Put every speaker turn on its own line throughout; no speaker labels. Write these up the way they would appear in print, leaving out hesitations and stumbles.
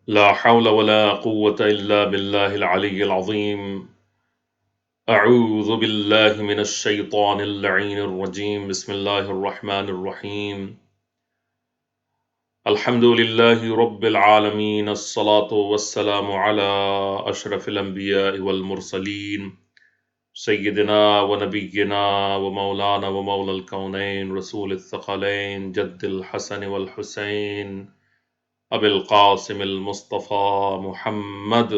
لا حول ولا قوة إلا بالله العلي العظيم. أعوذ بالله من الشيطان اللعين الرجيم. بسم الله الرحمن الرحيم. الحمد لله رب العالمين. الصلاة والسلام على أشرف الأنبياء والمرسلين سيدنا ونبينا ومولانا ومولى الكونين رسول الثقلين جد الحسن والحسين أبي القاسم المصطفى محمد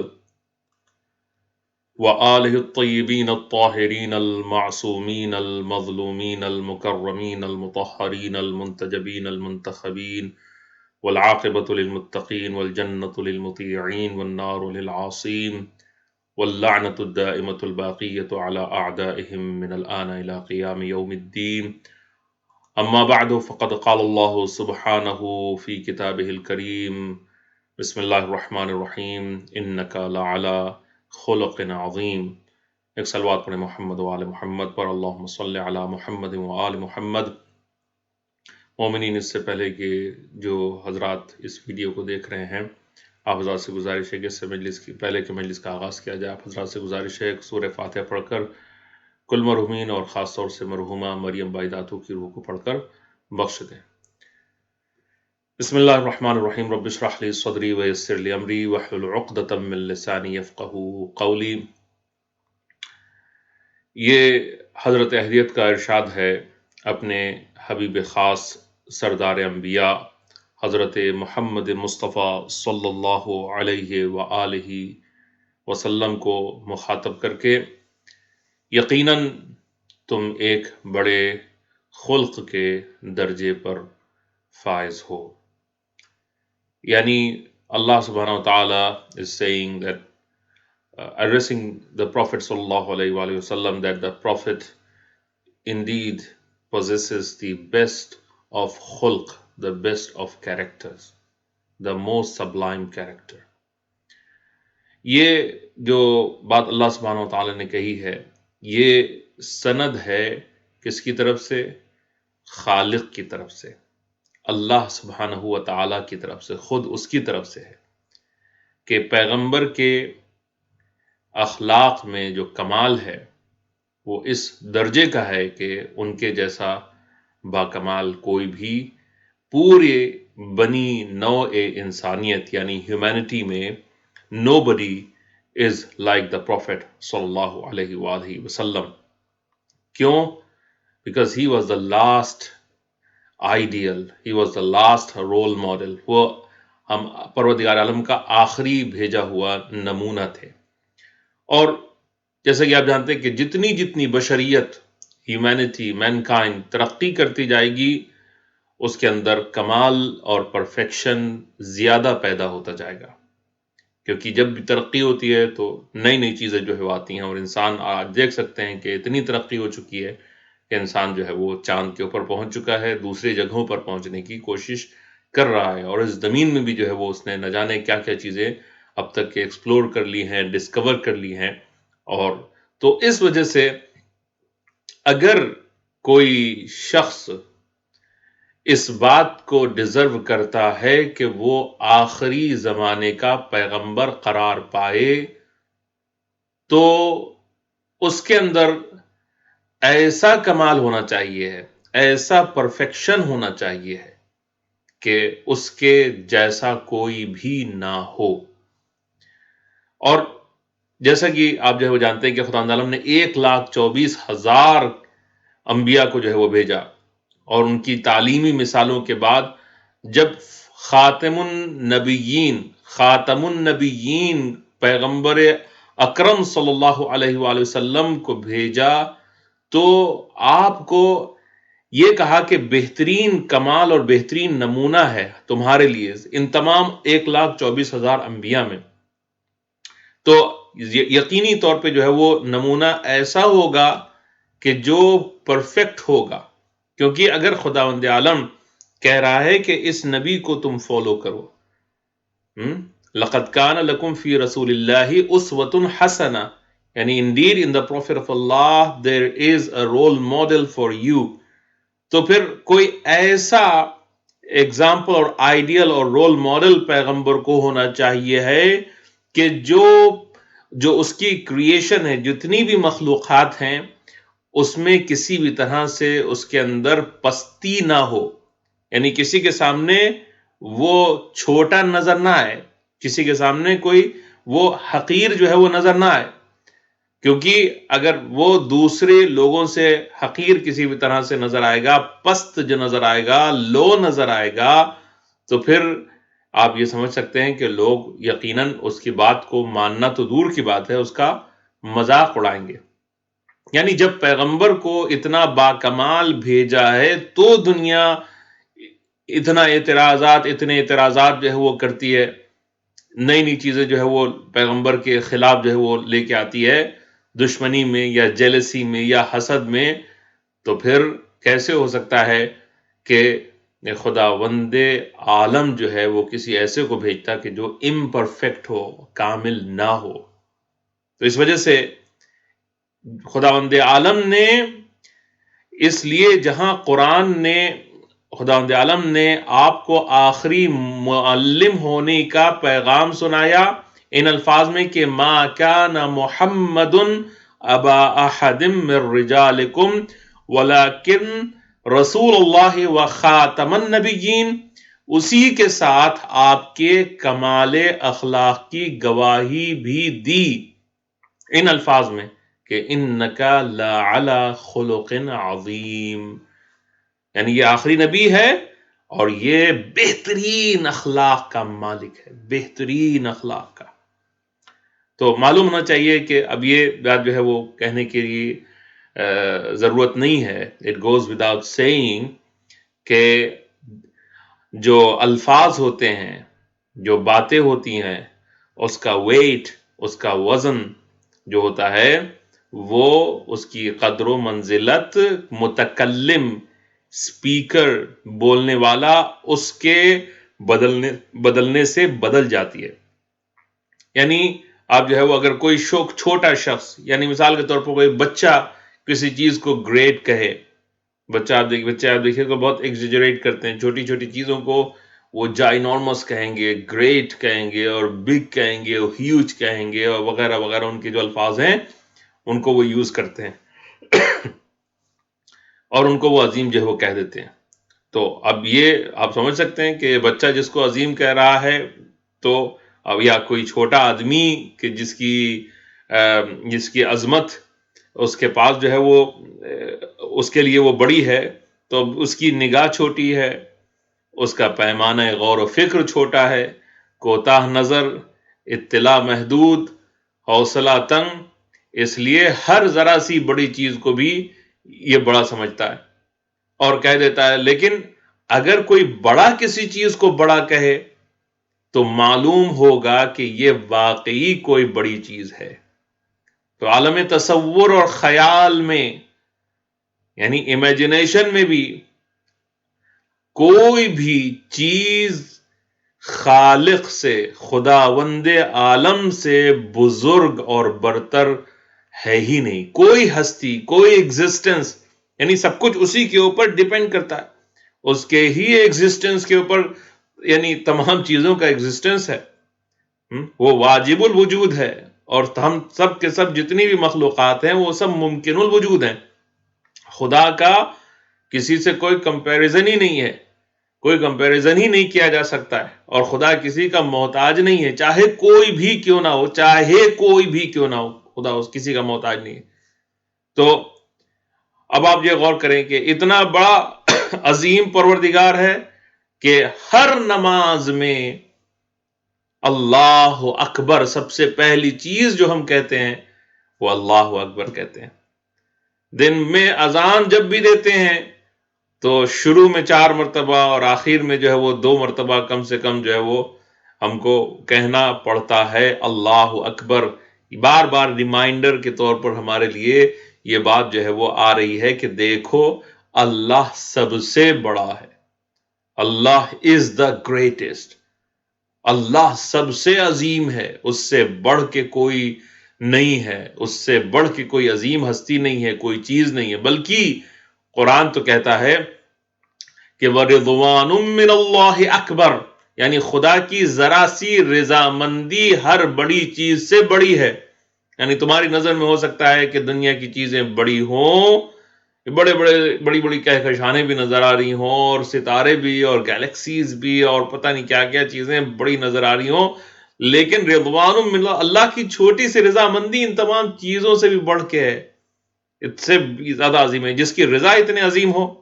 وآله الطيبين الطاهرين المعصومين المظلومين المكرمين المطهرين المنتجبين المنتخبين والعاقبة للمتقين والجنة للمطيعين والنار للعاصين واللعنة الدائمة الباقية على أعدائهم من الآن إلى قيام يوم الدين. أما بعد فقد قال الله سبحانه في كتابه الكريم بسم الله الرحمن الرحيم إنك لعلى خلق عظیم. ایک صلوات پڑھیں محمد و آل محمد پر. اللہم صلی علی محمد و آل محمد. مومنین، اس سے پہلے کہ جو حضرات اس ویڈیو کو دیکھ رہے ہیں، آپ حضرات سے گزارش ہے کہ اس سے پہلے کہ مجلس کا آغاز کیا جائے، آپ حضرات سے گزارش ہے کہ سورہ فاتحہ پڑھ کر کل مرحومین اور خاص طور سے مرحومہ مریم بائی داتو کی روح کو پڑھ کر بخش دیں. بسم اللہ الرحمن الرحیم. رب اشرح لی صدری ویسر لی امری واحلل عقدۃ من لسانی یفقہوا قولی. یہ حضرت اہلیت کا ارشاد ہے اپنے حبیب خاص سردار انبیاء حضرت محمد مصطفیٰ صلی اللہ علیہ وآلہ وسلم کو مخاطب کر کے، یقیناً تم ایک بڑے خلق کے درجے پر فائز ہو. یعنی اللہ سبحانہ wa ta'ala is saying that addressing the Prophet sallallahu alaihi wasallam, that the Prophet indeed possesses the best of khulq, the best of characters, the most sublime character. یہ جو بات اللہ سبحانہ wa ta'ala نے کہی ہے، یہ سند ہے کس کی طرف سے؟ خالق کی طرف سے، اللہ سبحانہ و تعالیٰ کی طرف سے، خود اس کی طرف سے ہے کہ پیغمبر کے اخلاق میں جو کمال ہے وہ اس درجے کا ہے کہ ان کے جیسا باکمال کوئی بھی پورے بنی نوع انسانیت یعنی ہیومینٹی میں nobody is like the Prophet صلی اللہ علیہ وآلہ وسلم. کیوں؟ because he was the last ideal, he was the last role model. وہ ہم پروردگار عالم کا آخری بھیجا ہوا نمونہ تھے. اور جیسا کہ آپ جانتے ہیں کہ جتنی بشریت، ہیومینٹی، مینکائنڈ ترقی کرتی جائے گی، اس کے اندر کمال اور پرفیکشن زیادہ پیدا ہوتا جائے گا. کیونکہ جب بھی ترقی ہوتی ہے تو نئی چیزیں جو ہے آتی ہیں، اور انسان آج دیکھ سکتے ہیں کہ اتنی ترقی ہو چکی ہے کہ انسان جو ہے وہ چاند کے اوپر پہنچ چکا ہے، دوسری جگہوں پر پہنچنے کی کوشش کر رہا ہے، اور اس زمین میں بھی جو ہے وہ اس نے نہ جانے کیا چیزیں اب تک کے ایکسپلور کر لی ہیں، ڈسکور کر لی ہیں. اور تو اس وجہ سے اگر کوئی شخص اس بات کو ڈیزرو کرتا ہے کہ وہ آخری زمانے کا پیغمبر قرار پائے، تو اس کے اندر ایسا کمال ہونا چاہیے ہے، ایسا پرفیکشن ہونا چاہیے ہے کہ اس کے جیسا کوئی بھی نہ ہو. اور جیسا کہ آپ جو ہے وہ جانتے ہیں کہ خدا عالم نے 1,24,000 انبیاء کو جو ہے وہ بھیجا، اور ان کی تعلیمی مثالوں کے بعد جب خاتم النبیین پیغمبر اکرم صلی اللہ علیہ وآلہ وسلم کو بھیجا، تو آپ کو یہ کہا کہ بہترین کمال اور بہترین نمونہ ہے تمہارے لیے ان تمام 1,24,000 انبیاء میں. تو یقینی طور پہ جو ہے وہ نمونہ ایسا ہوگا کہ جو پرفیکٹ ہوگا، کیونکہ اگر خداوند عالم کہہ رہا ہے کہ اس نبی کو تم فالو کرو، لَقَدْ كَانَ لَكُمْ فِي رَسُولِ اللَّهِ أُسْوَةٌ حَسَنَةٌ، یعنی indeed in the Prophet of Allah there is a role model for you. تو پھر کوئی ایسا ایگزامپل اور آئیڈیل اور رول ماڈل پیغمبر کو ہونا چاہیے ہے کہ جو اس کی کریشن ہے، جتنی بھی مخلوقات ہیں، اس میں کسی بھی طرح سے اس کے اندر پستی نہ ہو، یعنی کسی کے سامنے وہ چھوٹا نظر نہ آئے، کسی کے سامنے کوئی وہ حقیر جو ہے وہ نظر نہ آئے، کیونکہ اگر وہ دوسرے لوگوں سے حقیر کسی بھی طرح سے نظر آئے گا، پست جو نظر آئے گا، لو نظر آئے گا، تو پھر آپ یہ سمجھ سکتے ہیں کہ لوگ یقیناً اس کی بات کو ماننا تو دور کی بات ہے، اس کا مذاق اڑائیں گے۔ یعنی جب پیغمبر کو اتنا باکمال بھیجا ہے تو دنیا اتنے اعتراضات جو ہے وہ کرتی ہے، نئی نئی چیزیں جو ہے وہ پیغمبر کے خلاف جو ہے وہ لے کے آتی ہے، دشمنی میں یا جیلسی میں یا حسد میں، تو پھر کیسے ہو سکتا ہے کہ خداوند عالم جو ہے وہ کسی ایسے کو بھیجتا کہ جو امپرفیکٹ ہو، کامل نہ ہو؟ تو اس وجہ سے خداوند عالم نے، اس لیے جہاں خداوند عالم نے آپ کو آخری معلم ہونے کا پیغام سنایا ان الفاظ میں کہ ما کان محمد ابا احد من رجالکم ولکن رسول اللہ و خاتم النبیین، اسی کے ساتھ آپ کے کمال اخلاق کی گواہی بھی دی ان الفاظ میں کہ انکا لعلی خلق عظیم، یعنی یہ آخری نبی ہے اور یہ بہترین اخلاق کا مالک ہے، بہترین اخلاق کا۔ تو معلوم ہونا چاہیے کہ اب یہ بات جو ہے وہ کہنے کے لیے ضرورت نہیں ہے، اٹ گوز وداؤٹ سیئنگ، کہ جو الفاظ ہوتے ہیں، جو باتیں ہوتی ہیں، اس کا ویٹ، اس کا وزن جو ہوتا ہے، وہ اس کی قدر و منزلت متکلم، اسپیکر، بولنے والا، اس کے بدلنے سے بدل جاتی ہے۔ یعنی آپ جو ہے وہ اگر کوئی چھوٹا شخص، یعنی مثال کے طور پر کوئی بچہ کسی چیز کو گریٹ کہے، بچہ آپ دیکھیے کہ بہت ایگزیجریٹ کرتے ہیں، چھوٹی چھوٹی چیزوں کو وہ جائنورمس کہیں گے، گریٹ کہیں گے، اور بگ کہیں گے، اور ہیوج کہیں گے، اور وغیرہ وغیرہ، ان کے جو الفاظ ہیں ان کو وہ یوز کرتے ہیں اور ان کو وہ عظیم جو ہے وہ کہہ دیتے ہیں۔ تو اب یہ آپ سمجھ سکتے ہیں کہ بچہ جس کو عظیم کہہ رہا ہے، تو اب یا کوئی چھوٹا آدمی کہ جس کی عظمت اس کے پاس جو ہے وہ اس کے لیے وہ بڑی ہے، تو اب اس کی نگاہ چھوٹی ہے، اس کا پیمانہ غور و فکر چھوٹا ہے، کوتاہ نظر، اطلاع محدود، حوصلہ تنگ، اس لیے ہر ذرا سی بڑی چیز کو بھی یہ بڑا سمجھتا ہے اور کہہ دیتا ہے۔ لیکن اگر کوئی بڑا کسی چیز کو بڑا کہے تو معلوم ہوگا کہ یہ واقعی کوئی بڑی چیز ہے۔ تو عالم تصور اور خیال میں، یعنی امیجنیشن میں بھی، کوئی بھی چیز خالق سے، خداوند عالم سے بزرگ اور برتر ہے ہی نہیں۔ کوئی ہستی، کوئی ایگزسٹنس، یعنی سب کچھ اسی کے اوپر ڈیپینڈ کرتا ہے، اس کے ہی ایگزسٹنس کے اوپر، یعنی تمام چیزوں کا ایگزسٹنس ہے، وہ واجب الوجود ہے، اور ہم سب کے سب جتنی بھی مخلوقات ہیں وہ سب ممکن الوجود ہیں۔ خدا کا کسی سے کوئی کمپیریزن ہی نہیں ہے، کوئی کمپیریزن ہی نہیں کیا جا سکتا ہے، اور خدا کسی کا محتاج نہیں ہے، چاہے کوئی بھی کیوں نہ ہو، چاہے کوئی بھی کیوں نہ ہو، خدا کسی کا محتاج نہیں ہے۔ تو اب آپ یہ غور کریں کہ اتنا بڑا عظیم پروردگار ہے کہ ہر نماز میں اللہ اکبر، سب سے پہلی چیز جو ہم کہتے ہیں وہ اللہ اکبر کہتے ہیں۔ دن میں اذان جب بھی دیتے ہیں تو شروع میں 4 مرتبہ اور آخر میں جو ہے وہ 2 مرتبہ کم سے کم جو ہے وہ ہم کو کہنا پڑتا ہے اللہ اکبر، بار بار ریمائنڈر کے طور پر ہمارے لیے یہ بات جو ہے وہ آ رہی ہے کہ دیکھو اللہ سب سے بڑا ہے، اللہ از دا گریٹسٹ، اللہ سب سے عظیم ہے، اس سے بڑھ کے کوئی نہیں ہے، اس سے بڑھ کے کوئی عظیم ہستی نہیں ہے، کوئی چیز نہیں ہے۔ بلکہ قرآن تو کہتا ہے کہ وَرِضْوَانٌ مِّنَ اللَّهِ اکبر، یعنی خدا کی ذرا سی رضامندی ہر بڑی چیز سے بڑی ہے. یعنی تمہاری نظر میں ہو سکتا ہے کہ دنیا کی چیزیں بڑی ہوں، بڑی بڑی کہکشانیں بھی نظر آ رہی ہوں، اور ستارے بھی، اور گیلیکسیز بھی، اور پتہ نہیں کیا کیا چیزیں بڑی نظر آ رہی ہوں، لیکن رضوان من اللہ کی چھوٹی سی رضامندی ان تمام چیزوں سے بھی بڑھ کے ہے، اس سے بھی زیادہ عظیم ہے. جس کی رضا اتنے عظیم ہو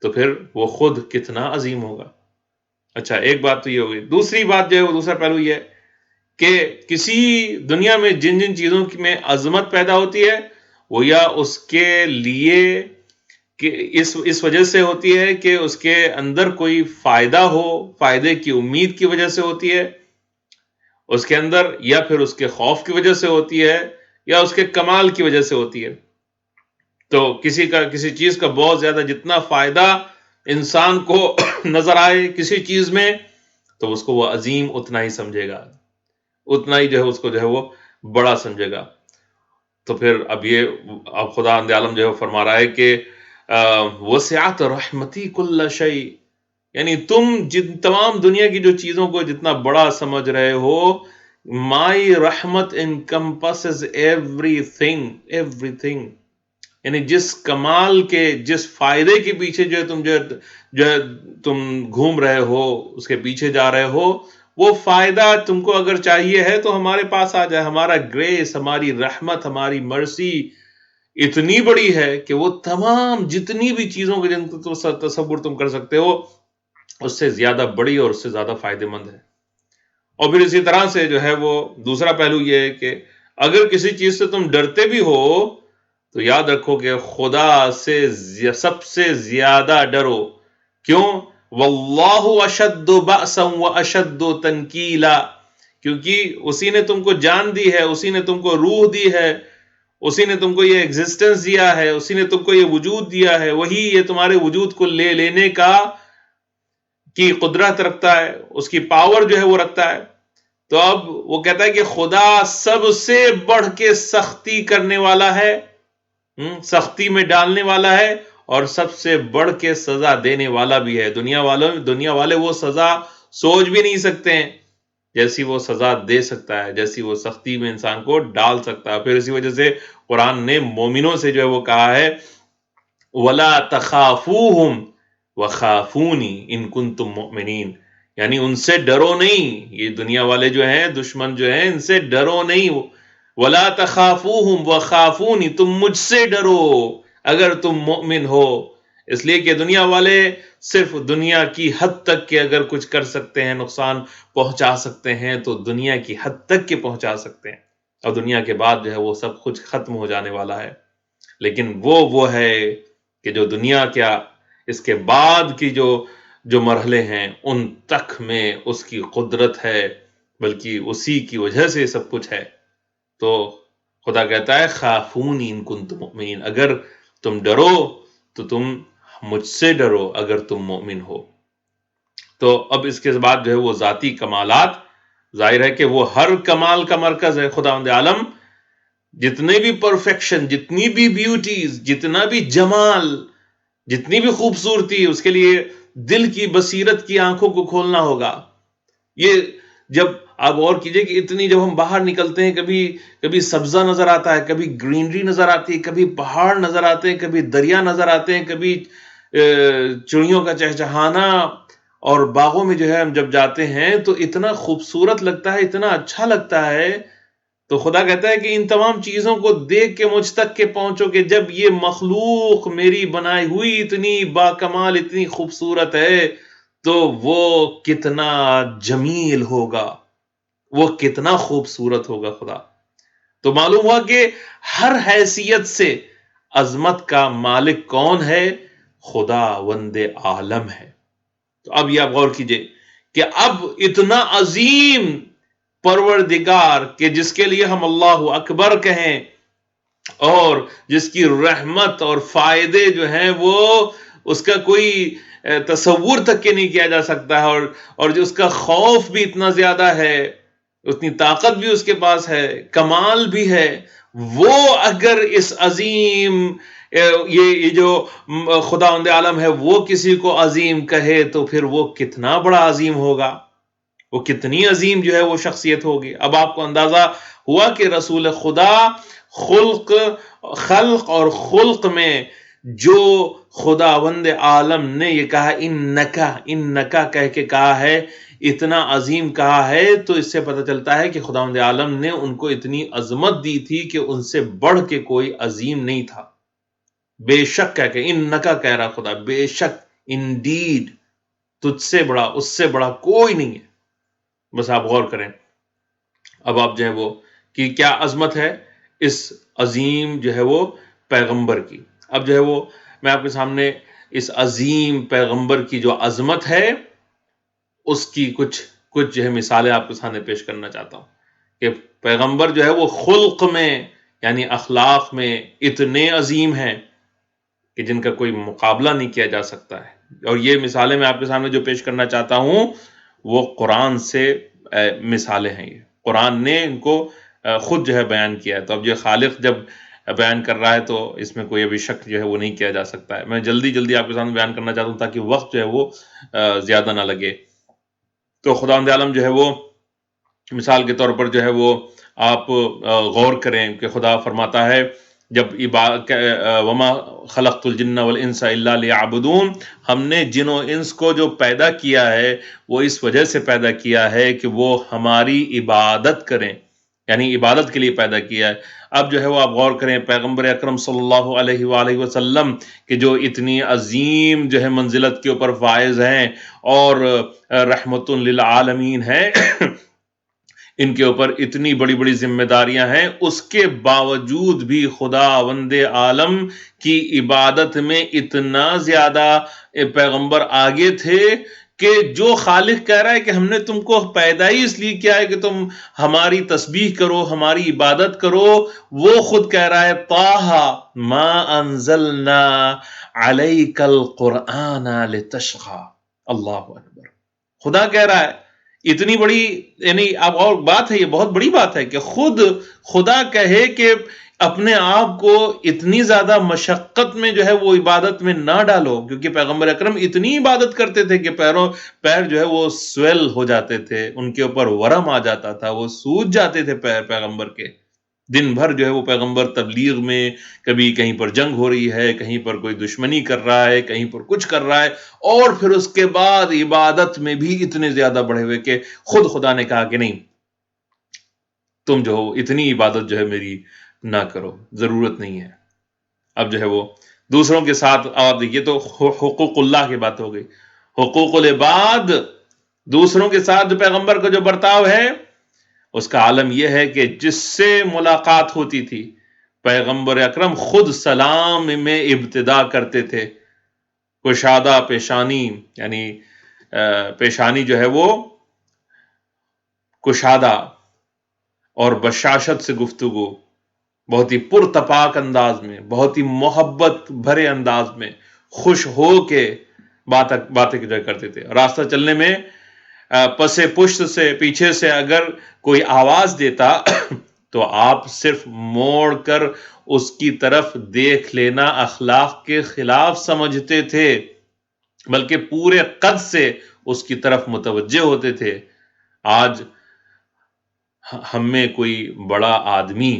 تو پھر وہ خود کتنا عظیم ہوگا. اچھا، ایک بات تو یہ ہوگی. دوسری بات جو ہے وہ دوسرا پہلو یہ ہے کہ کسی دنیا میں جن جن چیزوں میں عظمت پیدا ہوتی ہے وہ یا اس کے لیے کہ اس وجہ سے ہوتی ہے کہ اس کے اندر کوئی فائدہ ہو، فائدے کی امید کی وجہ سے ہوتی ہے اس کے اندر، یا پھر اس کے خوف کی وجہ سے ہوتی ہے، یا اس کے کمال کی وجہ سے ہوتی ہے. تو کسی چیز کا بہت زیادہ جتنا فائدہ انسان کو نظر آئے کسی چیز میں تو اس کو وہ عظیم اتنا ہی سمجھے گا، اتنا ہی جو ہے اس کو جو ہے وہ بڑا سمجھے گا. تو پھر اب خدا عالم جو ہے فرما رہا ہے کہ وسعت رحمتی کل شیء، یعنی تم جن تمام دنیا کی جو چیزوں کو جتنا بڑا سمجھ رہے ہو، مائی رحمت encompasses everything. یعنی جس کمال کے، جس فائدے کے پیچھے جو ہے تم گھوم رہے ہو، اس کے پیچھے جا رہے ہو، وہ فائدہ تم کو اگر چاہیے ہے تو ہمارے پاس آ جائے. ہمارا گریس، ہماری رحمت، ہماری مرسی اتنی بڑی ہے کہ وہ تمام جتنی بھی چیزوں کے جن کو تصور تم کر سکتے ہو اس سے زیادہ بڑی اور اس سے زیادہ فائدہ مند ہے. اور پھر اسی طرح سے جو ہے وہ دوسرا پہلو یہ ہے کہ اگر کسی چیز سے تم ڈرتے بھی ہو تو یاد رکھو کہ خدا سے سب سے زیادہ ڈرو. کیوں؟ واللہ اشد بأسا واشد تنکیلا، کیونکہ اسی نے تم کو جان دی ہے، اسی نے تم کو روح دی ہے، اسی نے تم کو یہ ایگزسٹنس دیا ہے، اسی نے تم کو یہ وجود دیا ہے، وہی یہ تمہارے وجود کو لے لینے کی قدرت رکھتا ہے، اس کی پاور جو ہے وہ رکھتا ہے. تو اب وہ کہتا ہے کہ خدا سب سے بڑھ کے سختی کرنے والا ہے، سختی میں ڈالنے والا ہے، اور سب سے بڑھ کے سزا دینے والا بھی ہے. دنیا والے وہ سزا سوچ بھی نہیں سکتے ہیں جیسی وہ سزا دے سکتا ہے، جیسی وہ سختی میں انسان کو ڈال سکتا ہے. پھر اسی وجہ سے قرآن نے مومنوں سے جو ہے وہ کہا ہے وَلَا تَخَافُوهُمْ وَخَافُونِي إِن كُنتُم مُؤْمِنِينَ، یعنی ان سے ڈرو نہیں. یہ دنیا والے جو ہیں، دشمن جو ہیں، ان سے ڈرو نہیں. وَلَا تَخَافُوهُمْ وَخَافُونِي، تم مجھ سے ڈرو اگر تم مؤمن ہو. اس لیے کہ دنیا والے صرف دنیا کی حد تک کے اگر کچھ کر سکتے ہیں، نقصان پہنچا سکتے ہیں تو دنیا کی حد تک کے پہنچا سکتے ہیں، اور دنیا کے بعد جو ہے وہ سب کچھ ختم ہو جانے والا ہے. لیکن وہ ہے کہ جو دنیا کیا اس کے بعد کی جو مرحلے ہیں ان تک میں اس کی قدرت ہے، بلکہ اسی کی وجہ سے سب کچھ ہے. تو خدا کہتا ہے خافونی ان کنتم مؤمنین، اگر تم ڈرو تو تم مجھ سے ڈرو اگر تم مومن ہو. تو اب اس کے بعد جو ہے وہ ذاتی کمالات، ظاہر ہے کہ وہ ہر کمال کا مرکز ہے خداوند عالم. جتنے بھی پرفیکشن، جتنی بھی بیوٹیز، جتنا بھی جمال، جتنی بھی خوبصورتی، اس کے لیے دل کی بصیرت کی آنکھوں کو کھولنا ہوگا. یہ جب آپ غور کیجئے کہ اتنی جب ہم باہر نکلتے ہیں، کبھی سبزہ نظر آتا ہے، کبھی گرینری نظر آتی ہے، کبھی پہاڑ نظر آتے ہیں، کبھی دریا نظر آتے ہیں، کبھی چڑیوں کا چہچہانا، اور باغوں میں جو ہے ہم جب جاتے ہیں تو اتنا خوبصورت لگتا ہے، اتنا اچھا لگتا ہے. تو خدا کہتا ہے کہ ان تمام چیزوں کو دیکھ کے مجھ تک کے پہنچو کہ جب یہ مخلوق میری بنائی ہوئی اتنی باکمال، اتنی خوبصورت ہے تو وہ کتنا جمیل ہوگا، وہ کتنا خوبصورت ہوگا خدا. تو معلوم ہوا کہ ہر حیثیت سے عظمت کا مالک کون ہے؟ خدا وند عالم ہے. تو اب یہ آپ غور کیجئے کہ اب اتنا عظیم پروردگار کہ جس کے لیے ہم اللہ اکبر کہیں، اور جس کی رحمت اور فائدے جو ہیں وہ اس کا کوئی تصور تک کے نہیں کیا جا سکتا ہے، اور جو اس کا خوف بھی اتنا زیادہ ہے، اتنی طاقت بھی اس کے پاس ہے، کمال بھی ہے، وہ اگر اس عظیم یہ جو خداوند عالم ہے وہ کسی کو عظیم کہے تو پھر وہ کتنا بڑا عظیم ہوگا، وہ کتنی عظیم جو ہے وہ شخصیت ہوگی۔ اب آپ کو اندازہ ہوا کہ رسول خدا خلق اور خلق میں جو خداوند عالم نے یہ کہا انکا کہہ کے کہا ہے، اتنا عظیم کہا ہے، تو اس سے پتہ چلتا ہے کہ خداوند عالم نے ان کو اتنی عظمت دی تھی کہ ان سے بڑھ کے کوئی عظیم نہیں تھا۔ بے شک کہہ کے انکا کہہ رہا خدا، بے شک، انڈیڈ، تجھ سے بڑا، اس سے بڑا کوئی نہیں ہے۔ بس آپ غور کریں، اب آپ جو ہے وہ کہ کیا عظمت ہے اس عظیم جو ہے وہ پیغمبر کی۔ اب جو ہے وہ میں آپ کے سامنے اس عظیم پیغمبر کی جو عظمت ہے اس کی کچھ جو ہے مثالیں آپ کے سامنے پیش کرنا چاہتا ہوں کہ پیغمبر جو ہے وہ خلق میں یعنی اخلاق میں اتنے عظیم ہیں کہ جن کا کوئی مقابلہ نہیں کیا جا سکتا ہے۔ اور یہ مثالیں میں آپ کے سامنے جو پیش کرنا چاہتا ہوں وہ قرآن سے مثالیں ہیں، یہ قرآن نے ان کو خود جو ہے بیان کیا ہے۔ تو اب یہ خالق جب بیان کر رہا ہے تو اس میں کوئی ابھی شک جو ہے وہ نہیں کیا جا سکتا ہے۔ میں جلدی آپ کے سامنے بیان کرنا چاہتا ہوں تاکہ وقت جو ہے وہ زیادہ نہ لگے۔ تو خداوند عالم جو ہے وہ مثال کے طور پر جو ہے وہ آپ غور کریں کہ خدا فرماتا ہے جب وما خلقت الجن والانس الا لیعبدون، ہم نے جن و انس کو جو پیدا کیا ہے وہ اس وجہ سے پیدا کیا ہے کہ وہ ہماری عبادت کریں، یعنی عبادت کے لیے پیدا کیا ہے۔ اب جو ہے وہ آپ غور کریں پیغمبر اکرم صلی اللہ علیہ وآلہ وسلم کہ جو اتنی عظیم جو ہے منزلت کے اوپر فائز ہیں اور رحمت للعالمین ہیں، ان کے اوپر اتنی بڑی بڑی ذمہ داریاں ہیں، اس کے باوجود بھی خداوند عالم کی عبادت میں اتنا زیادہ پیغمبر آگے تھے کہ جو خالق کہہ رہا ہے کہ ہم نے تم کو پیدا ہی اس لیے کیا ہے کہ تم ہماری تسبیح کرو، ہماری عبادت کرو، وہ خود کہہ رہا ہے طٰہ ما انزلنا علیک القرآن لتشقی۔ اللہ اکبر، خدا کہہ رہا ہے اتنی بڑی، یعنی اب اور بات ہے، یہ بہت بڑی بات ہے کہ خود خدا کہے کہ اپنے آپ کو اتنی زیادہ مشقت میں جو ہے وہ عبادت میں نہ ڈالو، کیونکہ پیغمبر اکرم اتنی عبادت کرتے تھے کہ پیر جو ہے وہ سویل ہو جاتے تھے، ان کے اوپر ورم آ جاتا تھا، وہ سوج جاتے تھے پیر پیغمبر کے۔ دن بھر جو ہے وہ پیغمبر تبلیغ میں، کبھی کہیں پر جنگ ہو رہی ہے، کہیں پر کوئی دشمنی کر رہا ہے، کہیں پر کچھ کر رہا ہے، اور پھر اس کے بعد عبادت میں بھی اتنے زیادہ بڑھے ہوئے کہ خود خدا نے کہا کہ نہیں، تم جو ہو اتنی عبادت جو ہے میری نہ کرو، ضرورت نہیں ہے۔ اب جو ہے وہ دوسروں کے ساتھ آپ دیکھیے تو حقوق اللہ کی بات ہو گئی، حقوق العباد، دوسروں کے ساتھ جو پیغمبر کا جو برتاؤ ہے اس کا عالم یہ ہے کہ جس سے ملاقات ہوتی تھی پیغمبر اکرم خود سلام میں ابتدا کرتے تھے، کشادہ پیشانی، یعنی پیشانی جو ہے وہ کشادہ اور بشاشت سے گفتگو، بہت ہی پرتپاک انداز میں، بہت ہی محبت بھرے انداز میں، خوش ہو کے باتیں کرتے تھے۔ راستہ چلنے میں پسے پشت سے، پیچھے سے اگر کوئی آواز دیتا تو آپ صرف موڑ کر اس کی طرف دیکھ لینا اخلاق کے خلاف سمجھتے تھے، بلکہ پورے قد سے اس کی طرف متوجہ ہوتے تھے۔ آج ہم میں کوئی بڑا آدمی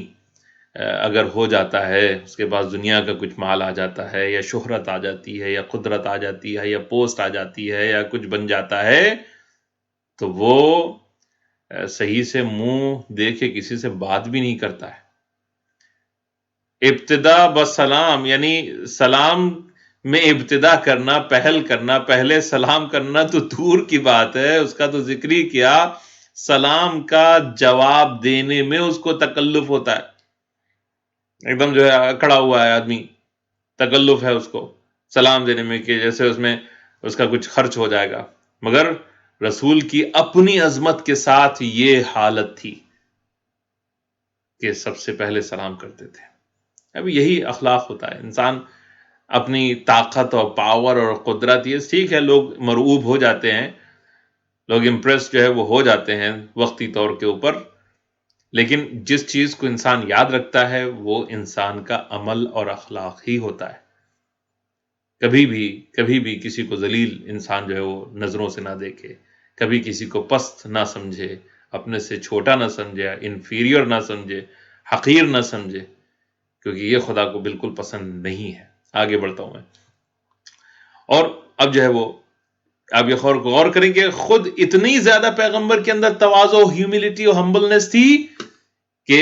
اگر ہو جاتا ہے، اس کے پاس دنیا کا کچھ مال آ جاتا ہے، یا شہرت آ جاتی ہے، یا قدرت آ جاتی ہے، یا پوسٹ آ جاتی ہے، یا کچھ بن جاتا ہے، تو وہ صحیح سے منہ دیکھے کسی سے بات بھی نہیں کرتا ہے۔ ابتدا بسلام، یعنی سلام میں ابتدا کرنا، پہل کرنا، پہلے سلام کرنا تو دور کی بات ہے، اس کا تو ذکر ہی کیا، سلام کا جواب دینے میں اس کو تکلف ہوتا ہے۔ ایک دم جو ہے اکڑا ہوا ہے آدمی، تکلف ہے اس کو سلام دینے میں کہ جیسے اس میں اس کا کچھ خرچ ہو جائے گا، مگر رسول کی اپنی عظمت کے ساتھ یہ حالت تھی کہ سب سے پہلے سلام کرتے تھے۔ اب یہی اخلاق ہوتا ہے، انسان اپنی طاقت اور پاور اور قدرت، یہ ٹھیک ہے لوگ مرعوب ہو جاتے ہیں، لوگ امپریس جو ہے وہ ہو جاتے ہیں وقتی طور کے اوپر، لیکن جس چیز کو انسان یاد رکھتا ہے وہ انسان کا عمل اور اخلاق ہی ہوتا ہے. کبھی بھی کسی کو ذلیل انسان جو ہے وہ نظروں سے نہ دیکھے، کبھی کسی کو پست نہ سمجھے، اپنے سے چھوٹا نہ سمجھے، انفیریئر نہ سمجھے، حقیر نہ سمجھے، کیونکہ یہ خدا کو بالکل پسند نہیں ہے. آگے بڑھتا ہوں میں. اور اب جو ہے وہ آپ یہ غور کریں کہ خود اتنی زیادہ پیغمبر کے اندر تواضع، ہیوملٹی اور ہمبلنس تھی کہ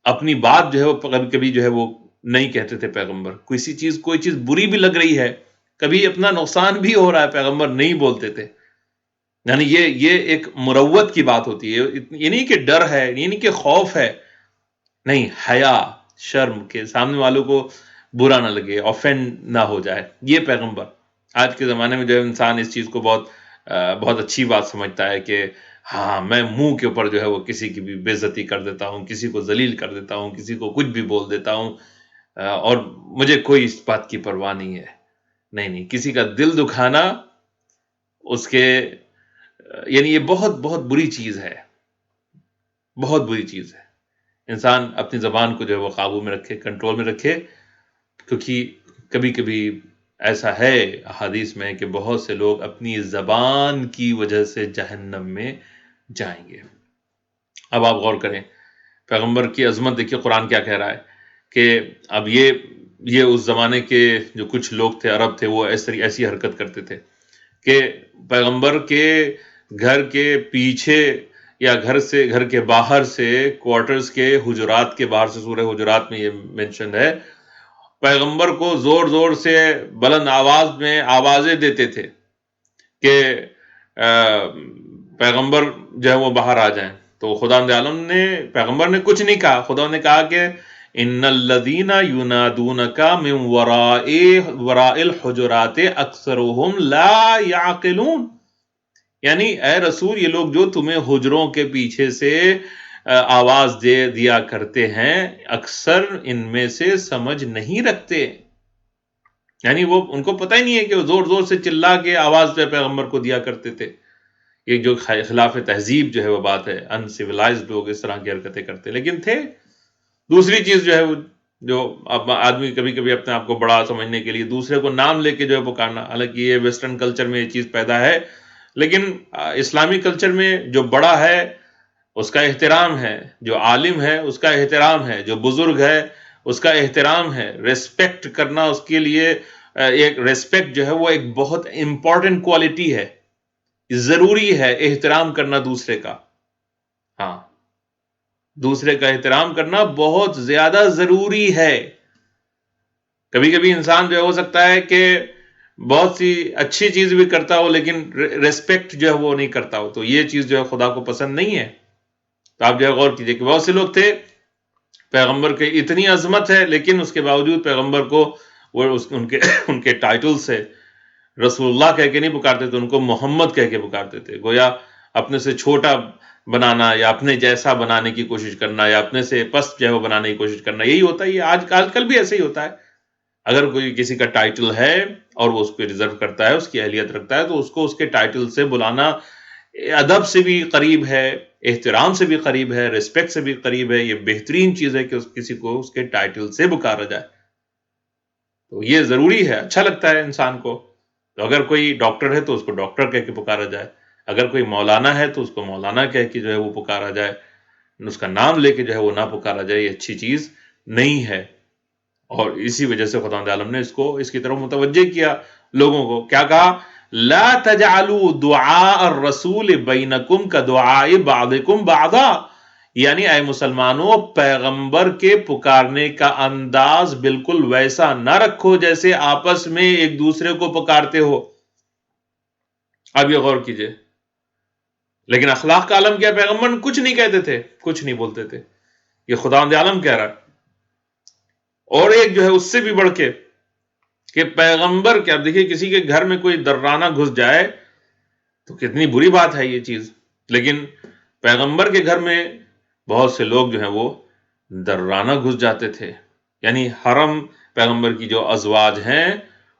اپنی بات جو ہے وہ کبھی کبھی جو ہے وہ نہیں کہتے تھے پیغمبر. کوئی چیز بری بھی لگ رہی ہے، کبھی اپنا نقصان بھی ہو رہا ہے، پیغمبر نہیں بولتے تھے. یعنی یہ ایک مروت کی بات ہوتی ہے. یہ نہیں کہ ڈر ہے، یہ نہیں کہ خوف ہے، نہیں، حیا، شرم کے سامنے والوں کو برا نہ لگے، آفینڈ نہ ہو جائے. یہ پیغمبر. آج کے زمانے میں جو ہے انسان اس چیز کو بہت اچھی بات سمجھتا ہے کہ ہاں میں منہ کے اوپر جو ہے وہ کسی کی بھی بے عزتی کر دیتا ہوں، کسی کو ذلیل کر دیتا ہوں، کسی کو کچھ بھی بول دیتا ہوں، اور مجھے کوئی اس بات کی پرواہ نہیں ہے. نہیں، کسی کا دل دکھانا اس کے یعنی یہ بہت بہت بری چیز ہے، بہت بری چیز ہے. انسان اپنی زبان کو جو ہے وہ قابو میں رکھے، کنٹرول میں رکھے، کیونکہ کبھی کبھی ایسا ہے احادیث میں کہ بہت سے لوگ اپنی زبان کی وجہ سے جہنم میں جائیں گے. اب آپ غور کریں، پیغمبر کی عظمت دیکھیے قرآن کیا کہہ رہا ہے کہ اب یہ اس زمانے کے جو کچھ لوگ تھے، عرب تھے، وہ ایسی حرکت کرتے تھے کہ پیغمبر کے گھر کے پیچھے یا گھر کے باہر سے، کوارٹرز کے حجرات کے باہر سے، سورہ حجرات میں یہ مینشن ہے، پیغمبر کو زور زور سے بلند آواز میں آوازیں دیتے تھے کہ پیغمبر جو ہے وہ باہر آ جائیں. تو خداوند عالم نے، پیغمبر نے کچھ نہیں کہا، خدا نے کہا کہ ان الذین ینادونک من وراء الحجرات اکثرهم لا یعقلون. یعنی اے رسول، یہ لوگ جو تمہیں حجروں کے پیچھے سے آواز دیا کرتے ہیں، اکثر ان میں سے سمجھ نہیں رکھتے. یعنی وہ ان کو پتہ ہی نہیں ہے کہ وہ زور زور سے چلا کے آواز جو پیغمبر کو دیا کرتے تھے. یہ جو خلاف تہذیب جو ہے وہ بات ہے، ان سیولائزڈ لوگ اس طرح کی حرکتیں کرتے لیکن تھے. دوسری چیز جو ہے جو آدمی کبھی کبھی اپنے آپ کو بڑا سمجھنے کے لیے دوسرے کو نام لے کے جو ہے پکارنا، حالانکہ یہ ویسٹرن کلچر میں یہ چیز پیدا ہے، لیکن اسلامی کلچر میں جو بڑا ہے اس کا احترام ہے، جو عالم ہے اس کا احترام ہے، جو بزرگ ہے اس کا احترام ہے. ریسپیکٹ کرنا اس کے لیے ایک ریسپیکٹ جو ہے وہ ایک بہت امپورٹنٹ کوالٹی ہے، ضروری ہے احترام کرنا دوسرے کا. ہاں، دوسرے کا احترام کرنا بہت زیادہ ضروری ہے. کبھی کبھی انسان جو ہو سکتا ہے کہ بہت سی اچھی چیز بھی کرتا ہو لیکن ریسپیکٹ جو ہے وہ نہیں کرتا ہو، تو یہ چیز جو ہے خدا کو پسند نہیں ہے. تو آپ جو ہے غور کیجئے کہ بہت سے لوگ تھے، پیغمبر کے اتنی عظمت ہے لیکن اس کے باوجود پیغمبر کو وہ ان کے ٹائٹل سے رسول اللہ کہہ کے نہیں پکارتے تھے، ان کو محمد کہہ کے پکارتے تھے. گویا اپنے سے چھوٹا بنانا یا اپنے جیسا بنانے کی کوشش کرنا یا اپنے سے پست جو ہے وہ بنانے کی کوشش کرنا، یہی ہوتا ہے. یہ آج کل بھی ایسے ہی ہوتا ہے. اگر کوئی کسی کا ٹائٹل ہے اور وہ اس کو ریزرو کرتا ہے، اس کی اہلیت رکھتا ہے، تو اس کو اس کے ٹائٹل سے بلانا ادب سے بھی قریب ہے، احترام سے بھی قریب ہے، ریسپیکٹ سے بھی قریب ہے. یہ بہترین چیز ہے کہ کسی کو اس کے ٹائٹل سے پکارا جائے. تو یہ ضروری ہے، اچھا لگتا ہے انسان کو. تو اگر کوئی ڈاکٹر ہے تو اس کو ڈاکٹر کہہ کے پکارا جائے، اگر کوئی مولانا ہے تو اس کو مولانا کہہ کے جو ہے وہ پکارا جائے، اس کا نام لے کے جو ہے وہ نہ پکارا جائے. یہ اچھی چیز نہیں ہے. اور اسی وجہ سے خداوند عالم نے اس کی طرف متوجہ کیا لوگوں کو. کیا کہا؟ لا تجعلوا دعاء الرسول بینکم کدعاء بعضکم بعضا. یعنی اے مسلمانوں، پیغمبر کے پکارنے کا انداز بالکل ویسا نہ رکھو جیسے آپس میں ایک دوسرے کو پکارتے ہو. اب یہ غور کیجئے. لیکن اخلاق کا عالم کیا؟ پیغمبر کچھ نہیں کہتے تھے، کچھ نہیں بولتے تھے. یہ خداوند عالم کہہ رہا ہے. اور ایک جو ہے اس سے بھی بڑھ کے کہ پیغمبر کیا، دیکھیے کسی کے گھر میں کوئی درانہ گھس جائے تو کتنی بری بات ہے یہ چیز، لیکن پیغمبر کے گھر میں بہت سے لوگ جو ہیں وہ درانہ گھس جاتے تھے. یعنی حرم پیغمبر کی جو ازواج ہیں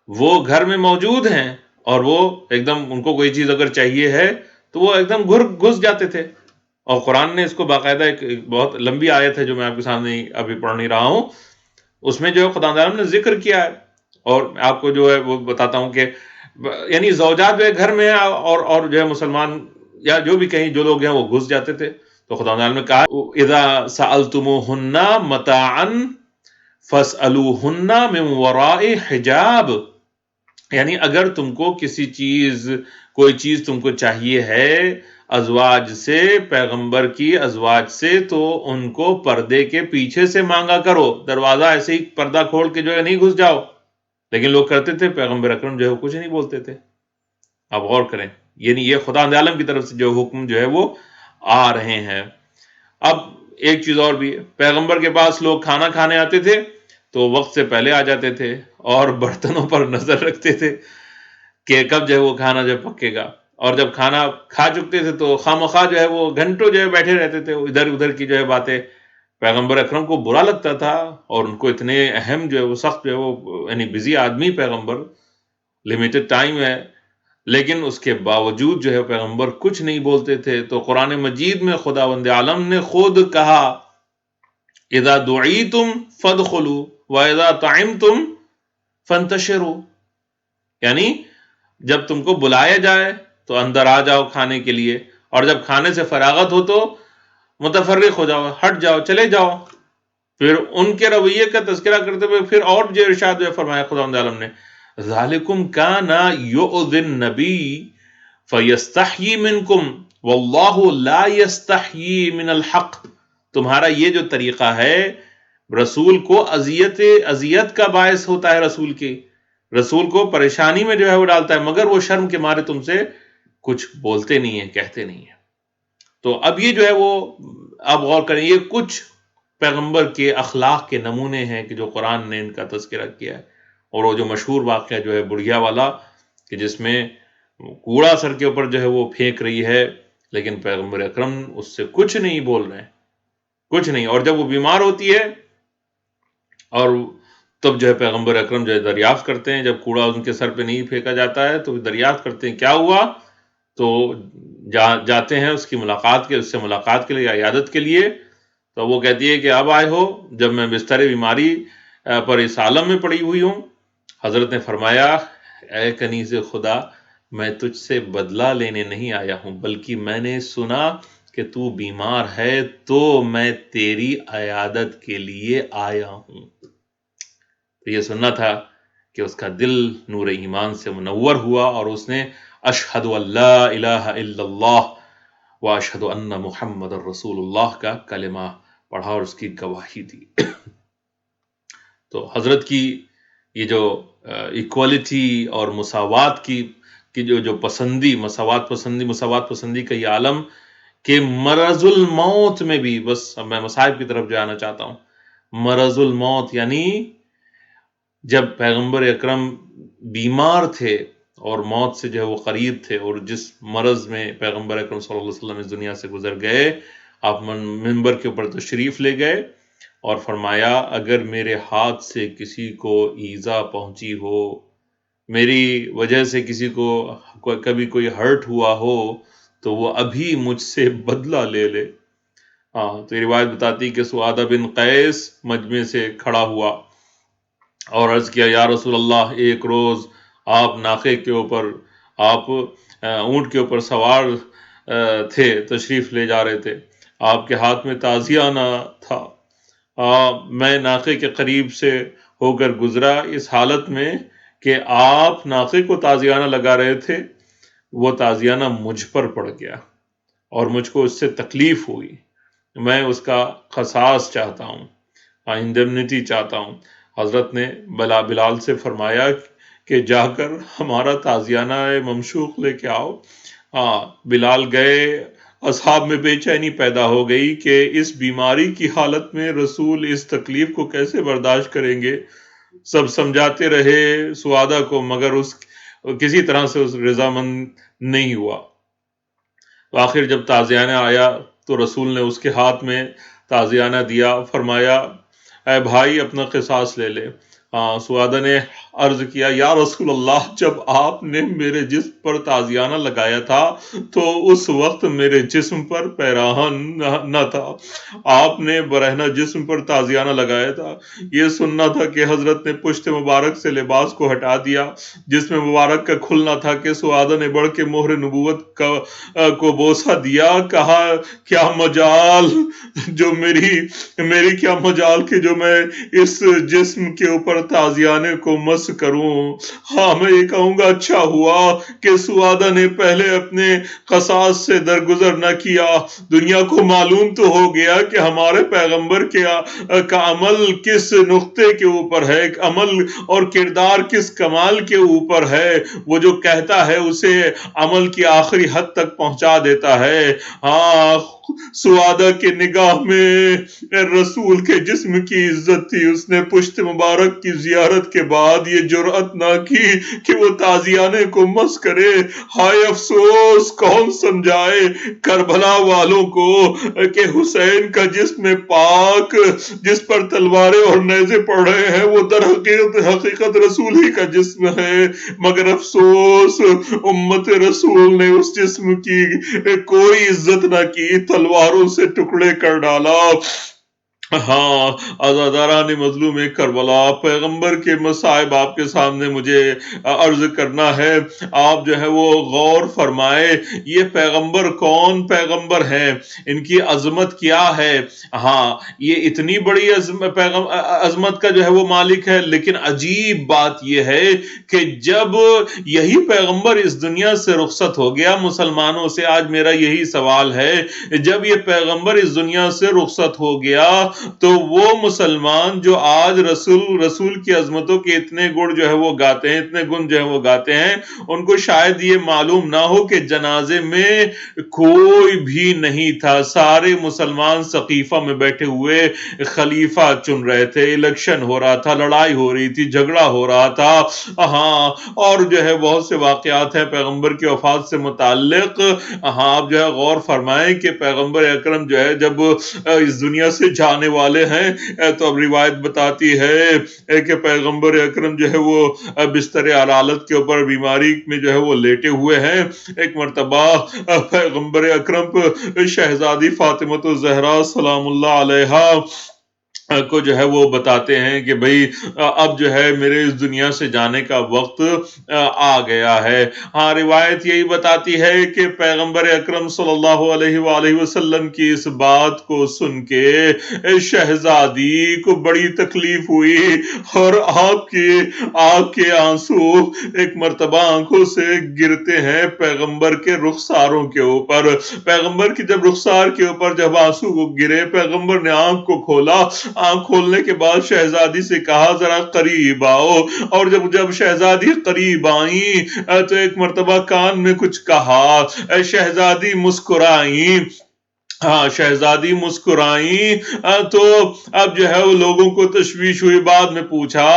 وہ گھر میں موجود ہیں اور وہ ایک دم ان کو کوئی چیز اگر چاہیے ہے تو وہ ایک دم گھس جاتے تھے اور قرآن نے اس کو باقاعدہ ایک بہت لمبی آیت ہے جو میں آپ کے سامنے ابھی پڑھ نہیں رہا ہوں، اس میں جو ہے خدا تعالیٰ نے ذکر کیا ہے، اور آپ کو جو ہے وہ بتاتا ہوں کہ یعنی زوجات جو ہے گھر میں اور جو ہے مسلمان یا جو بھی کہیں جو لوگ ہیں وہ گھس جاتے تھے، تو خدا تعالیٰ نے کہا اذا سألتموهن متاعا فاسألوهن من وراء حجاب، یعنی اگر تم کو کوئی چیز تم کو چاہیے ہے ازواج سے، پیغمبر کی ازواج سے، تو ان کو پردے کے پیچھے سے مانگا کرو، دروازہ ایسے ہی پردہ کھول کے جو ہے نہیں گھس جاؤ، لیکن لوگ کرتے تھے، پیغمبر اکرم جو ہے وہ کچھ نہیں بولتے تھے۔ آپ غور کریں، یعنی یہ خدا عالم کی طرف سے جو حکم جو ہے وہ آ رہے ہیں۔ اب ایک چیز اور بھی ہے، پیغمبر کے پاس لوگ کھانا کھانے آتے تھے تو وقت سے پہلے آ جاتے تھے اور برتنوں پر نظر رکھتے تھے کہ کب جو ہے وہ کھانا جو پکے گا، اور جب کھانا کھا چکتے تھے تو خواہ جو ہے وہ گھنٹوں جو ہے بیٹھے رہتے تھے، ادھر ادھر کی جو ہے باتیں پیغمبر اکرم کو برا لگتا تھا، اور ان کو اتنے اہم جو ہے وہ سخت جو ہے وہ یعنی بزی آدمی پیغمبر، لمیٹڈ ٹائم ہے، لیکن اس کے باوجود جو ہے پیغمبر کچھ نہیں بولتے تھے۔ تو قرآن مجید میں خداوند عالم نے خود کہا اذا دعیتم فادخلوا واذا طعمتم فانتشروا، یعنی جب تم کو بلایا جائے تو اندر آ جاؤ کھانے کے لیے، اور جب کھانے سے فراغت ہو تو متفرق ہو جاؤ، ہٹ جاؤ، چلے جاؤ۔ پھر ان کے رویے کا تذکرہ کرتے ہوئے پھر اور جو ارشاد جو فرمایا خداوند عالم نے، ذالکم کان یؤذی النبی فیستحیی منکم واللہ لا یستحیی من الحق، تمہارا یہ جو طریقہ ہے رسول کو اذیت کا باعث ہوتا ہے، رسول کو پریشانی میں جو ہے وہ ڈالتا ہے، مگر وہ شرم کے مارے تم سے کچھ بولتے نہیں ہیں، کہتے نہیں ہیں۔ تو اب یہ جو ہے وہ آپ غور کریں، یہ کچھ پیغمبر کے اخلاق کے نمونے ہیں کہ جو قرآن نے ان کا تذکرہ کیا ہے۔ اور وہ جو مشہور واقعہ جو ہے بڑھیا والا، کہ جس میں کوڑا سر کے اوپر جو ہے وہ پھینک رہی ہے، لیکن پیغمبر اکرم اس سے کچھ نہیں بول رہے ہیں، کچھ نہیں، اور جب وہ بیمار ہوتی ہے اور تب جو ہے پیغمبر اکرم جو ہے دریافت کرتے ہیں، جب کوڑا ان کے سر پہ نہیں پھینکا جاتا ہے تو دریافت کرتے ہیں کیا ہوا، تو جاتے ہیں اس سے ملاقات کے لیے یا عیادت کے لیے، تو وہ کہتی ہے کہ اب آئے ہو جب میں بستر بیماری پر اس عالم میں پڑی ہوئی ہوں۔ حضرت نے فرمایا اے کنیز خدا، میں تجھ سے بدلہ لینے نہیں آیا ہوں، بلکہ میں نے سنا کہ تو بیمار ہے تو میں تیری عیادت کے لیے آیا ہوں۔ تو یہ سننا تھا کہ اس کا دل نور ایمان سے منور ہوا، اور اس نے اشہد ان لا الہ الا اللہ واشہد ان محمد رسول اللہ کا کلمہ پڑھا اور اس کی گواہی دی۔ تو حضرت کی یہ جو ایکوالٹی اور مساوات کی جو مساوات پسندی کا یہ عالم، کہ مرض الموت میں بھی، بس اب میں مصائب کی طرف جانا چاہتا ہوں، مرض الموت یعنی جب پیغمبر اکرم بیمار تھے اور موت سے جو ہے وہ قریب تھے، اور جس مرض میں پیغمبر اکرم صلی اللہ علیہ وسلم اس دنیا سے گزر گئے، آپ منبر کے اوپر تشریف لے گئے اور فرمایا اگر میرے ہاتھ سے کسی کو ایذا پہنچی ہو، میری وجہ سے کسی کو کبھی کوئی ہرٹ ہوا ہو، تو وہ ابھی مجھ سے بدلہ لے لے۔ تو یہ روایت بتاتی کہ سعادہ بن قیس مجمع سے کھڑا ہوا اور عرض کیا یا رسول اللہ، ایک روز آپ ناقے کے اوپر، آپ اونٹ کے اوپر سوار تھے، تشریف لے جا رہے تھے، آپ کے ہاتھ میں تازیانہ تھا، میں ناقے کے قریب سے ہو کر گزرا اس حالت میں کہ آپ ناقے کو تازیانہ لگا رہے تھے، وہ تازیانہ مجھ پر پڑ گیا اور مجھ کو اس سے تکلیف ہوئی، میں اس کا قصاص چاہتا ہوں، انڈیمنٹی چاہتا ہوں۔ حضرت نے بلال سے فرمایا کہ جا کر ہمارا تازیانہ ممشوق لے کے آؤ۔ بلال گئے، اصحاب میں بے چینی پیدا ہو گئی کہ اس بیماری کی حالت میں رسول اس تکلیف کو کیسے برداشت کریں گے۔ سب سمجھاتے رہے سعادہ کو، مگر کسی طرح سے اس رضامند نہیں ہوا۔ آخر جب تازیانہ آیا تو رسول نے اس کے ہاتھ میں تازیانہ دیا، فرمایا اے بھائی اپنا قصاص لے لے۔ سعادہ نے عرض کیا یا رسول اللہ، جب آپ نے میرے جسم پر تازیانہ لگایا تھا تو اس وقت میرے جسم پر پیراہن نہ تھا، آپ نے برہنہ جسم پر تازیانہ لگایا تھا۔ یہ سننا تھا کہ حضرت نے پشت مبارک سے لباس کو ہٹا دیا، جسم مبارک کا کھلنا تھا کہ سعادہ نے بڑھ کے مہر نبوت کو بوسہ دیا، کہا کیا مجال جو میری کیا مجال کہ جو میں اس جسم کے اوپر تازیانے کو مس کروں۔ ہاں میں یہ کہوں گا اچھا ہوا کہ سعادہ نے پہلے اپنے قصاص سے درگزر نہ کیا۔ دنیا کو معلوم تو ہو گیا کہ ہمارے پیغمبر کا عمل کس نقطے کے اوپر ہے، عمل اور کردار کس کمال کے اوپر ہے، وہ جو کہتا ہے اسے عمل کی آخری حد تک پہنچا دیتا ہے۔ ہاں سعادہ کے نگاہ میں رسول کے جسم کی عزت تھی، اس نے پشت مبارک کی زیارت کے بعد یہ جرأت نہ کی کہ وہ تازیانے کو مس کرے۔ ہائے افسوس، کون سمجھائے کربلا والوں کو کہ حسین کا جسم پاک جس پر تلواریں اور نیزے پڑ رہے ہیں وہ در حقیقت رسول ہی کا جسم ہے، مگر افسوس امت رسول نے اس جسم کی کوئی عزت نہ کی، تلواروں سے ٹکڑے کر ڈالا۔ ہاں عزاداران مظلوم کربلا، پیغمبر کے مصائب آپ کے سامنے مجھے عرض کرنا ہے، آپ جو ہے وہ غور فرمائے یہ پیغمبر کون پیغمبر ہیں، ان کی عظمت کیا ہے۔ ہاں یہ اتنی بڑی عظمت کا جو ہے وہ مالک ہے، لیکن عجیب بات یہ ہے کہ جب یہی پیغمبر اس دنیا سے رخصت ہو گیا، مسلمانوں سے آج میرا یہی سوال ہے، جب یہ پیغمبر اس دنیا سے رخصت ہو گیا تو وہ مسلمان جو آج رسول کی عظمتوں کے اتنے گن جو ہے وہ گاتے ہیں، اتنے گن جو ہے وہ گاتے ہیں، ان کو شاید یہ معلوم نہ ہو کہ جنازے میں کوئی بھی نہیں تھا، سارے مسلمان سقیفہ میں بیٹھے ہوئے خلیفہ چن رہے تھے، الیکشن ہو رہا تھا، لڑائی ہو رہی تھی، جھگڑا ہو رہا تھا۔ ہاں اور جو ہے بہت سے واقعات ہیں پیغمبر کی وفات سے متعلق۔ ہاں آپ جو ہے غور فرمائیں کہ پیغمبر اکرم جو ہے جب اس دنیا سے جانے والے ہیں تو اب روایت بتاتی ہے کہ پیغمبر اکرم جو ہے وہ بستر علالت کے اوپر بیماری میں جو ہے وہ لیٹے ہوئے ہیں۔ ایک مرتبہ پیغمبر اکرم شہزادی فاطمہ الزہرا سلام اللہ علیہا کو جو ہے وہ بتاتے ہیں کہ بھئی اب جو ہے میرے اس دنیا سے جانے کا وقت آ گیا ہے۔ ہاں روایت یہی بتاتی ہے کہ پیغمبر اکرم صلی اللہ علیہ وآلہ وسلم کی اس بات کو سن کے شہزادی کو بڑی تکلیف ہوئی اور آپ کے آنسو ایک مرتبہ آنکھوں سے گرتے ہیں پیغمبر کے رخساروں کے اوپر۔ پیغمبر کی جب رخسار کے اوپر جب آنسو کو گرے، پیغمبر نے آنکھ کو کھولا، آنکھ کھولنے کے بعد شہزادی سے کہا ذرا قریب آؤ، اور جب شہزادی قریب آئیں تو ایک مرتبہ کان میں کچھ کہا، شہزادی مسکرائیں۔ ہاں شہزادی مسکرائیں تو اب جو ہے وہ لوگوں کو تشویش ہوئی، بعد میں پوچھا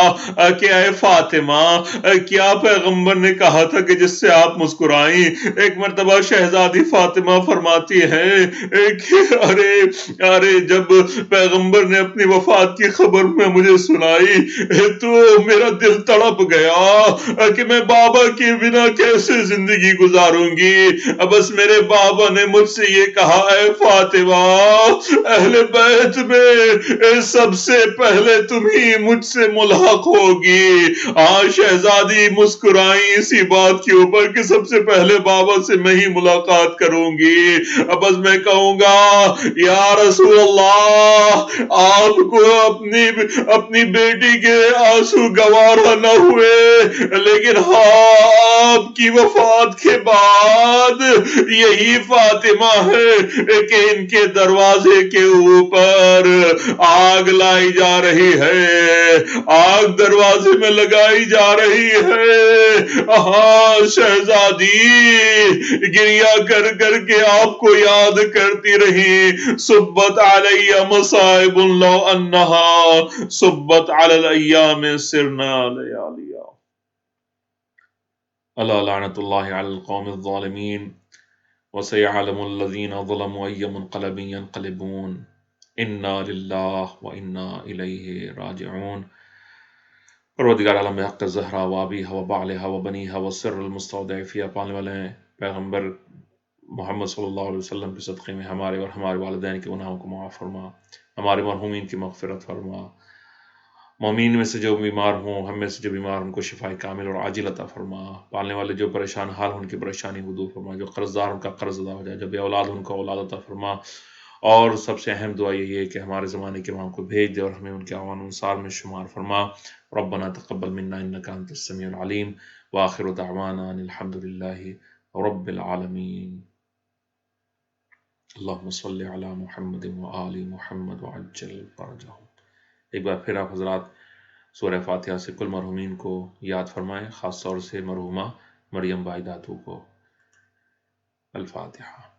کہ اے فاطمہ کیا پیغمبر نے کہا تھا کہ جس سے آپ مسکرائیں؟ ایک مرتبہ شہزادی فاطمہ فرماتی ہیں کہ ارے جب پیغمبر نے اپنی وفات کی خبر میں مجھے سنائی تو میرا دل تڑپ گیا کہ میں بابا کے بنا کیسے زندگی گزاروں گی۔ بس میرے بابا نے مجھ سے یہ کہا اے فاطمہ اہل بیت میں سب سے پہلے تم ہی مجھ سے ملحق ہوگی۔ شہزادی مسکرائیں اسی بات کے اوپر کہ سب سے پہلے بابا سے میں ہی ملاقات کروں گی۔ بس میں کہوں گا یا رسول اللہ آپ کو اپنی بیٹی کے آنسو گوارا نہ ہوئے، لیکن آپ کی وفات کے بعد یہی فاطمہ ہے کہ ان کے دروازے کے اوپر آگ لائی جا رہی ہے، آگ دروازے میں لگائی جا رہی ہے۔ ہاں شہزادی گریا کر کر کے آپ کو یاد کرتی رہی، صبت علی مصائب لو انہا صبت علی الایام سرنا لیالیا۔ الا لعنت اللہ علی القوم الظالمین وسيعلم الذين ظلموا أي منقلب ينقلبون إنا لله وإنا إليه راجعون۔ پروردگار عالم حق زہرا وابی و بعلہا و بنیہا و سر المستودع فیہا، پانے والے ہیں پیغمبر محمد صلی اللہ علیہ وسلم کے صدقے میں ہمارے اور ہمارے والدین کے گناہوں کو معاف فرما، ہمارے مرحومین کی مغفرت فرما، مومین میں سے جو بیمار ہوں، ہم میں سے جو بیمار ان کو شفاء کامل اور عاجل عطا فرما، پالنے والے جو پریشان حال ان کی پریشانی کو دور فرما، جو قرض دار ان کا قرض ادا ہو جائے، جو بے اولاد ان کو اولاد عطا فرما، اور سب سے اہم دعا یہی ہے کہ ہمارے زمانے کے امام کو بھیج دے اور ہمیں ان کے اعوان انصار میں شمار فرما۔ ربنا تقبل منا انک انت السمیع العلیم، وآخر دعوانا ان الحمد للہ رب العالمین۔ اللہم صلی علی محمد وآل محمد وعجل فرجہم۔ ایک بار پھر آپ حضرات سورہ فاتحہ سے کل مرحومین کو یاد فرمائیں، خاص طور سے مرحومہ مریم بائی داتو کو۔ الفاتحہ۔